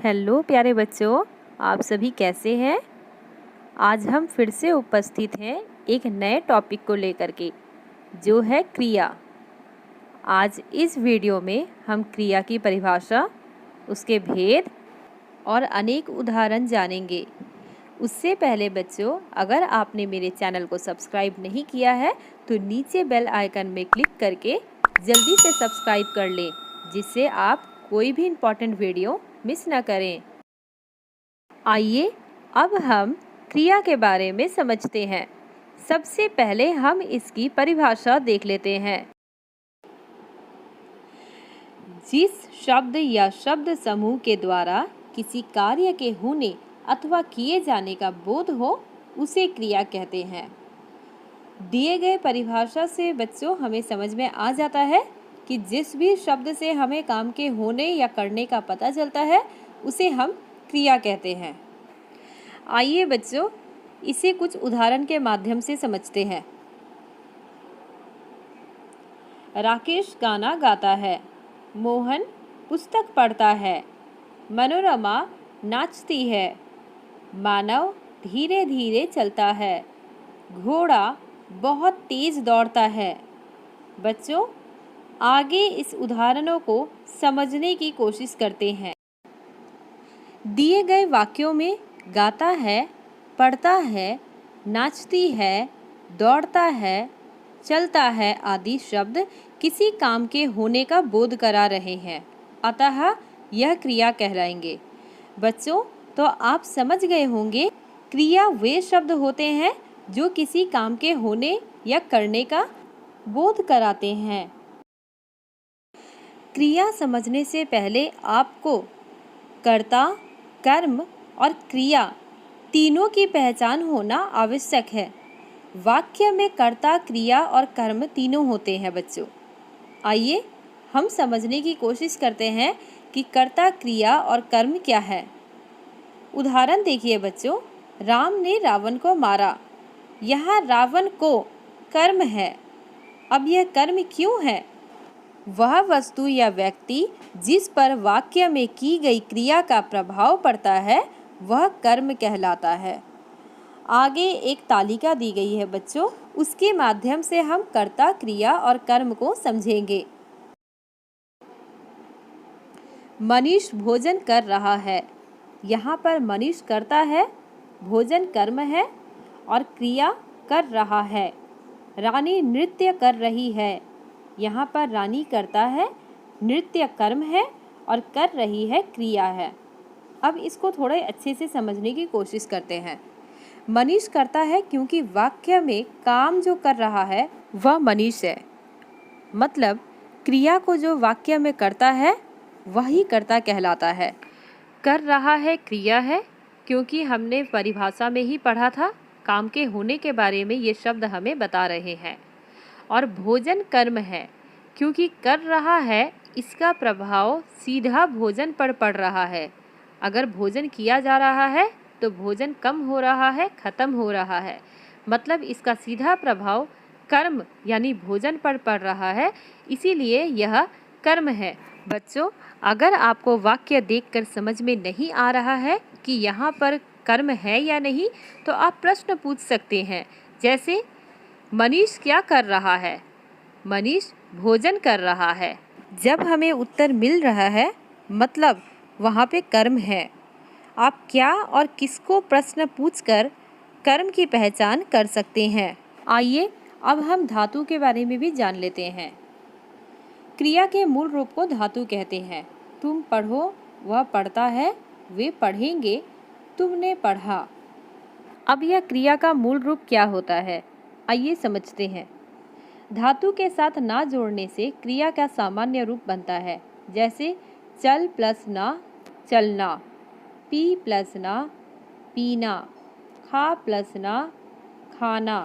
Hello प्यारे बच्चों, आप सभी कैसे हैं। आज हम फिर से उपस्थित हैं एक नए टॉपिक को लेकर के, जो है क्रिया। आज इस वीडियो में हम क्रिया की परिभाषा, उसके भेद और अनेक उदाहरण जानेंगे। उससे पहले बच्चों, अगर आपने मेरे चैनल को सब्सक्राइब नहीं किया है तो नीचे बेल आइकन में क्लिक करके जल्दी से सब्सक्राइब कर लें, जिससे आप कोई भी इम्पॉर्टेंट वीडियो मिस ना करें। आइए अब हम क्रिया के बारे में समझते हैं। सबसे पहले हम इसकी परिभाषा देख लेते हैं। जिस शब्द या शब्द समूह के द्वारा किसी कार्य के होने अथवा किए जाने का बोध हो, उसे क्रिया कहते हैं। दिए गए परिभाषा से बच्चों हमें समझ में आ जाता है कि जिस भी शब्द से हमें काम के होने या करने का पता चलता है, उसे हम क्रिया कहते हैं। आइए बच्चों, इसे कुछ उदाहरण के माध्यम से समझते हैं। राकेश गाना गाता है, मोहन पुस्तक पढ़ता है, मनोरमा नाचती है, मानव धीरे धीरे चलता है, घोड़ा बहुत तेज दौड़ता है। बच्चों, आगे इस उदाहरणों को समझने की कोशिश करते हैं। दिए गए वाक्यों में गाता है, पढ़ता है, नाचती है, दौड़ता है, चलता है आदि शब्द किसी काम के होने का बोध करा रहे हैं, अतः यह क्रिया कहलाएंगे। बच्चों, तो आप समझ गए होंगे, क्रिया वे शब्द होते हैं जो किसी काम के होने या करने का बोध कराते हैं। क्रिया समझने से पहले आपको कर्ता, कर्म और क्रिया तीनों की पहचान होना आवश्यक है। वाक्य में कर्ता, क्रिया और कर्म तीनों होते हैं बच्चों। आइए हम समझने की कोशिश करते हैं कि कर्ता, क्रिया और कर्म क्या है। उदाहरण देखिए बच्चों, राम ने रावण को मारा। यहाँ रावण को कर्म है। अब यह कर्म क्यों है? वह वस्तु या व्यक्ति जिस पर वाक्य में की गई क्रिया का प्रभाव पड़ता है, वह कर्म कहलाता है। आगे एक तालिका दी गई है बच्चों, उसके माध्यम से हम कर्ता, क्रिया और कर्म को समझेंगे। मनीष भोजन कर रहा है। यहाँ पर मनीष कर्ता है, भोजन कर्म है और क्रिया कर रहा है। रानी नृत्य कर रही है। यहाँ पर रानी कर्ता है, नृत्य कर्म है और कर रही है क्रिया है। अब इसको थोड़े अच्छे से समझने की कोशिश करते हैं। मनीष करता है क्योंकि वाक्य में काम जो कर रहा है वह मनीष है। मतलब क्रिया को जो वाक्य में करता है वही कर्ता कहलाता है। कर रहा है क्रिया है, क्योंकि हमने परिभाषा में ही पढ़ा था, काम के होने के बारे में ये शब्द हमें बता रहे हैं। और भोजन कर्म है, क्योंकि कर रहा है इसका प्रभाव सीधा भोजन पर पड़ रहा है। अगर भोजन किया जा रहा है तो भोजन कम हो रहा है, खत्म हो रहा है। मतलब इसका सीधा प्रभाव कर्म यानी भोजन पर पड़ रहा है, इसीलिए यह कर्म है। बच्चों, अगर आपको वाक्य देखकर समझ में नहीं आ रहा है कि यहाँ पर कर्म है या नहीं, तो आप प्रश्न पूछ सकते हैं, जैसे मनीष क्या कर रहा है? मनीष भोजन कर रहा है। जब हमें उत्तर मिल रहा है, मतलब वहाँ पे कर्म है। आप क्या और किसको प्रश्न पूछकर कर्म की पहचान कर सकते हैं। आइए अब हम धातु के बारे में भी जान लेते हैं। क्रिया के मूल रूप को धातु कहते हैं। तुम पढ़ो, वह पढ़ता है, वे पढ़ेंगे, तुमने पढ़ा। अब यह क्रिया का मूल रूप क्या होता है, आइए समझते हैं। धातु के साथ ना जोड़ने से क्रिया का सामान्य रूप बनता है, जैसे चल प्लस ना चलना, पी प्लस ना पीना, खा प्लस ना खाना।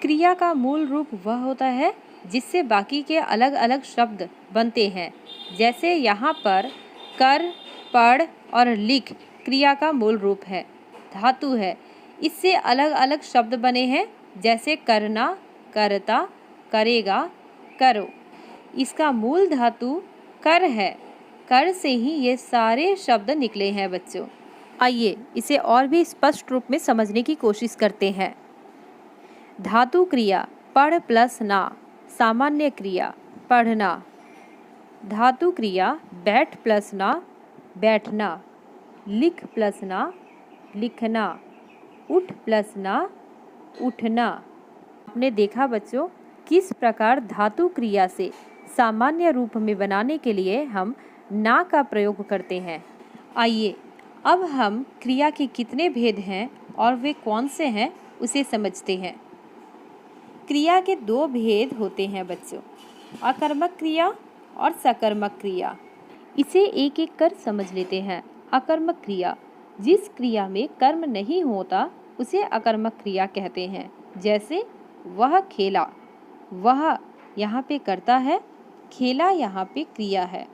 क्रिया का मूल रूप वह होता है जिससे बाकी के अलग अलग शब्द बनते हैं। जैसे यहाँ पर कर, पढ़ और लिख क्रिया का मूल रूप है, धातु है। इससे अलग अलग शब्द बने हैं, जैसे करना, करता, करेगा, करो। इसका मूल धातु कर है। कर से ही ये सारे शब्द निकले हैं बच्चों। आइए इसे और भी स्पष्ट रूप में समझने की कोशिश करते हैं। धातु क्रिया पढ़ प्लस ना, सामान्य क्रिया पढ़ना। धातु क्रिया बैठ प्लस ना, बैठना। लिख प्लस ना, लिखना। उठ प्लस ना, उठना। आपने देखा बच्चों किस प्रकार धातु क्रिया से सामान्य रूप में बनाने के लिए हम ना का प्रयोग करते हैं। आइए अब हम क्रिया के कितने भेद हैं और वे कौन से हैं उसे समझते हैं। क्रिया के दो भेद होते हैं बच्चों, अकर्मक क्रिया और सकर्मक क्रिया। इसे एक एक कर समझ लेते हैं। अकर्मक क्रिया, जिस क्रिया में कर्म नहीं होता उसे अकर्मक क्रिया कहते हैं। जैसे वह खेला, वह यहाँ पे कर्ता है, खेला यहाँ पे क्रिया है,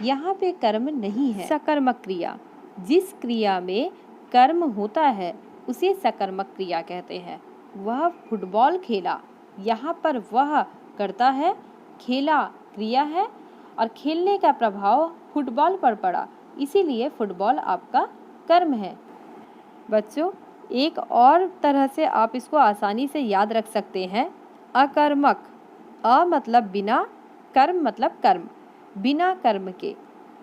यहाँ पे कर्म नहीं है। सकर्मक क्रिया, जिस क्रिया में कर्म होता है उसे सकर्मक क्रिया कहते हैं। वह फुटबॉल खेला, यहाँ पर वह कर्ता है, खेला क्रिया है और खेलने का प्रभाव फुटबॉल पर पड़ा, इसीलिए फुटबॉल आपका कर्म है। बच्चों एक और तरह से आप इसको आसानी से याद रख सकते हैं। अकर्मक, अ मतलब बिना, कर्म मतलब कर्म, बिना कर्म के।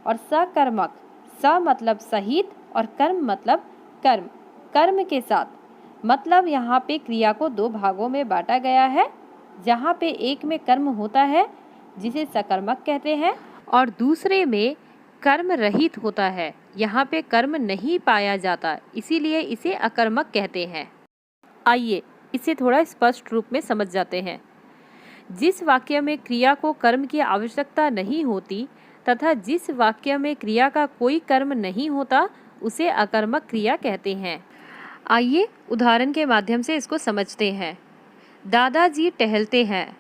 और सकर्मक, स मतलब सहित और कर्म मतलब कर्म, कर्म के साथ। मतलब यहाँ पे क्रिया को दो भागों में बांटा गया है, जहाँ पे एक में कर्म होता है जिसे सकर्मक कहते हैं और दूसरे में कर्म रहित होता है, यहाँ पे कर्म नहीं पाया जाता, इसीलिए इसे अकर्मक कहते हैं। आइए इसे थोड़ा स्पष्ट रूप में समझ जाते हैं। जिस वाक्य में क्रिया को कर्म की आवश्यकता नहीं होती तथा जिस वाक्य में क्रिया का कोई कर्म नहीं होता उसे अकर्मक क्रिया कहते हैं। आइए उदाहरण के माध्यम से इसको समझते हैं। दादाजी टहलते हैं।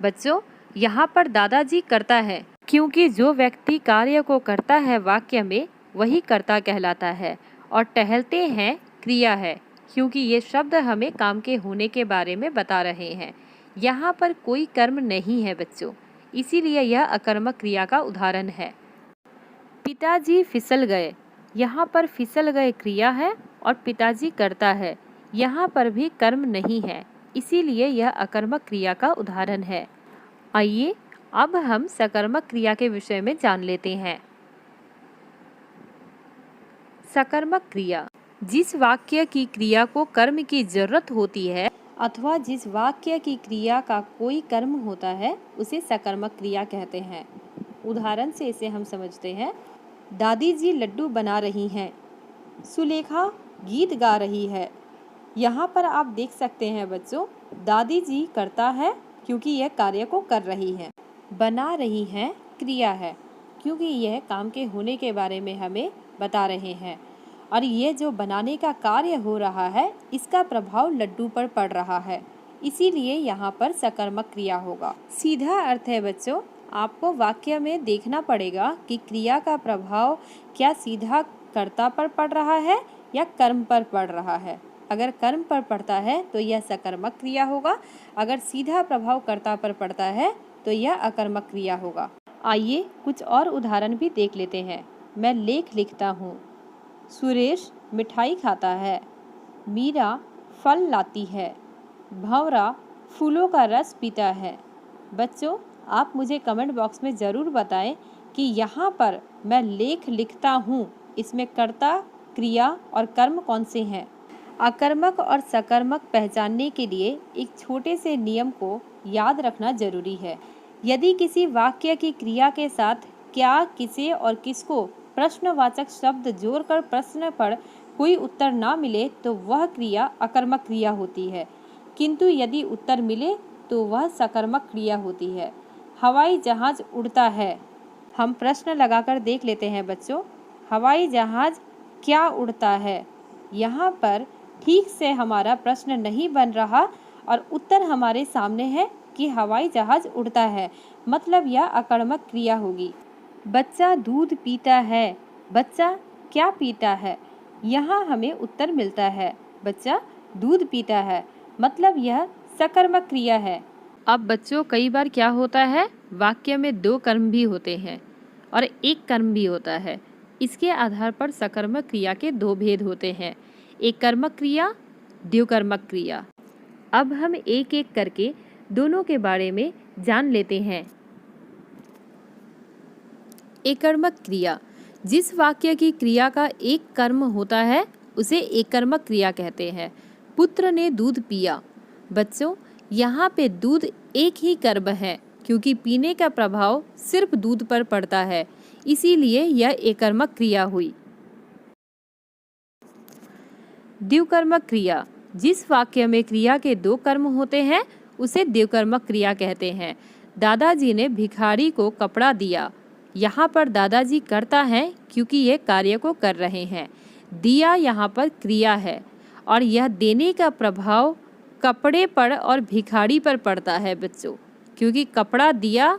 बच्चों यहाँ पर दादाजी करता है, क्योंकि जो व्यक्ति कार्य को करता है वाक्य में वही कर्ता कहलाता है, और टहलते हैं क्रिया है, क्योंकि ये शब्द हमें काम के होने के बारे में बता रहे हैं। यहाँ पर कोई कर्म नहीं है बच्चों, इसीलिए यह अकर्मक क्रिया का उदाहरण है। पिताजी फिसल गए, यहाँ पर फिसल गए क्रिया है और पिताजी करता है, यहाँ पर भी कर्म नहीं है, इसीलिए यह अकर्मक क्रिया का उदाहरण है। आइए अब हम सकर्मक क्रिया के विषय में जान लेते हैं। सकर्मक क्रिया, जिस वाक्य की क्रिया को कर्म की जरूरत होती है अथवा जिस वाक्य की क्रिया का कोई कर्म होता है उसे सकर्मक क्रिया कहते हैं। उदाहरण से इसे हम समझते हैं। दादी जी लड्डू बना रही हैं, सुलेखा गीत गा रही है। यहाँ पर आप देख सकते हैं बच्चों, दादी जी करता है क्योंकि यह कार्य को कर रही है, बना रही हैं क्रिया है क्योंकि यह काम के होने के बारे में हमें बता रहे हैं, और ये जो बनाने का कार्य हो रहा है इसका प्रभाव लड्डू पर पड़ रहा है, इसीलिए यहाँ पर सकर्मक क्रिया होगा। सीधा अर्थ है बच्चों, आपको वाक्य में देखना पड़ेगा कि क्रिया का प्रभाव क्या सीधा कर्ता पर पड़ रहा है या कर्म पर पड़ रहा है। अगर कर्म पर पड़ता है तो यह सकर्मक क्रिया होगा, अगर सीधा प्रभाव कर्ता पर पड़ता है तो यह अकर्मक क्रिया होगा। आइए कुछ और उदाहरण भी देख लेते हैं। मैं लेख लिखता हूँ, सुरेश मिठाई खाता है, मीरा फल लाती है, भंवरा फूलों का रस पीता है। बच्चों आप मुझे कमेंट बॉक्स में ज़रूर बताएं कि यहाँ पर मैं लेख लिखता हूँ, इसमें कर्ता, क्रिया और कर्म कौन से हैं। अकर्मक और सकर्मक पहचानने के लिए एक छोटे से नियम को याद रखना जरूरी है। यदि किसी वाक्य की क्रिया के साथ क्या, किसे और किसको प्रश्नवाचक शब्द जोड़कर प्रश्न पर कोई उत्तर ना मिले तो वह क्रिया अकर्मक क्रिया होती है, किंतु यदि उत्तर मिले तो वह सकर्मक क्रिया होती है। हवाई जहाज उड़ता है। हम प्रश्न लगाकर देख लेते हैं बच्चों, हवाई जहाज क्या उड़ता है। यहाँ पर ठीक से हमारा प्रश्न नहीं बन रहा और उत्तर हमारे सामने है कि हवाई जहाज उड़ता है, मतलब यह अकर्मक क्रिया होगी। बच्चा दूध पीता है, बच्चा क्या पीता है। यहाँ हमें उत्तर मिलता है बच्चा दूध पीता है, मतलब यह सकर्मक क्रिया है। अब बच्चों कई बार क्या होता है, वाक्य में दो कर्म भी होते हैं और एक कर्म भी होता है। इसके आधार पर सकर्मक क्रिया के दो भेद होते हैं, एक कर्मक क्रिया, द्विकर्मक क्रिया। अब हम एक एक करके दोनों के बारे में जान लेते हैं। एककर्मक क्रिया, जिस वाक्य की क्रिया का एक कर्म होता है उसे एककर्मक क्रिया कहते हैं। पुत्र ने दूध पिया। बच्चों, यहाँ पे दूध एक ही कर्म है क्योंकि पीने का प्रभाव सिर्फ दूध पर पड़ता है, इसीलिए यह एककर्मक क्रिया हुई। द्विकर्मक क्रिया, जिस वाक्य में क्रिया के दो कर्म होते हैं उसे द्विकर्मक क्रिया कहते हैं। दादाजी ने भिखारी को कपड़ा दिया। यहाँ पर दादाजी करता है क्योंकि ये कार्य को कर रहे हैं। दिया यहाँ पर क्रिया है और यह देने का प्रभाव कपड़े पर और भिखारी पर पड़ता है बच्चों, क्योंकि कपड़ा दिया,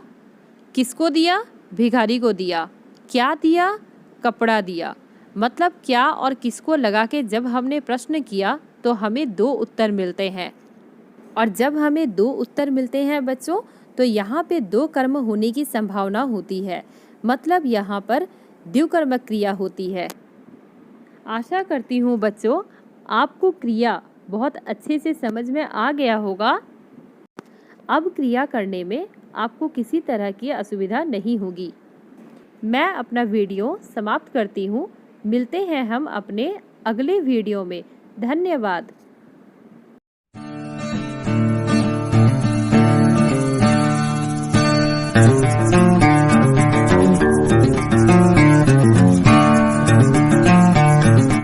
किसको दिया? भिखारी को दिया। क्या दिया? कपड़ा दिया। मतलब क्या और किसको लगा के जब हमने प्रश्न किया तो हमें दो उत्तर मिलते हैं, और जब हमें दो उत्तर मिलते हैं बच्चों तो यहाँ पे दो कर्म होने की संभावना होती है, मतलब यहाँ पर द्विकर्मक क्रिया होती है। आशा करती हूँ बच्चों आपको क्रिया बहुत अच्छे से समझ में आ गया होगा। अब क्रिया करने में आपको किसी तरह की असुविधा नहीं होगी। मैं अपना वीडियो समाप्त करती हूँ। मिलते हैं हम अपने अगले वीडियो में। धन्यवाद।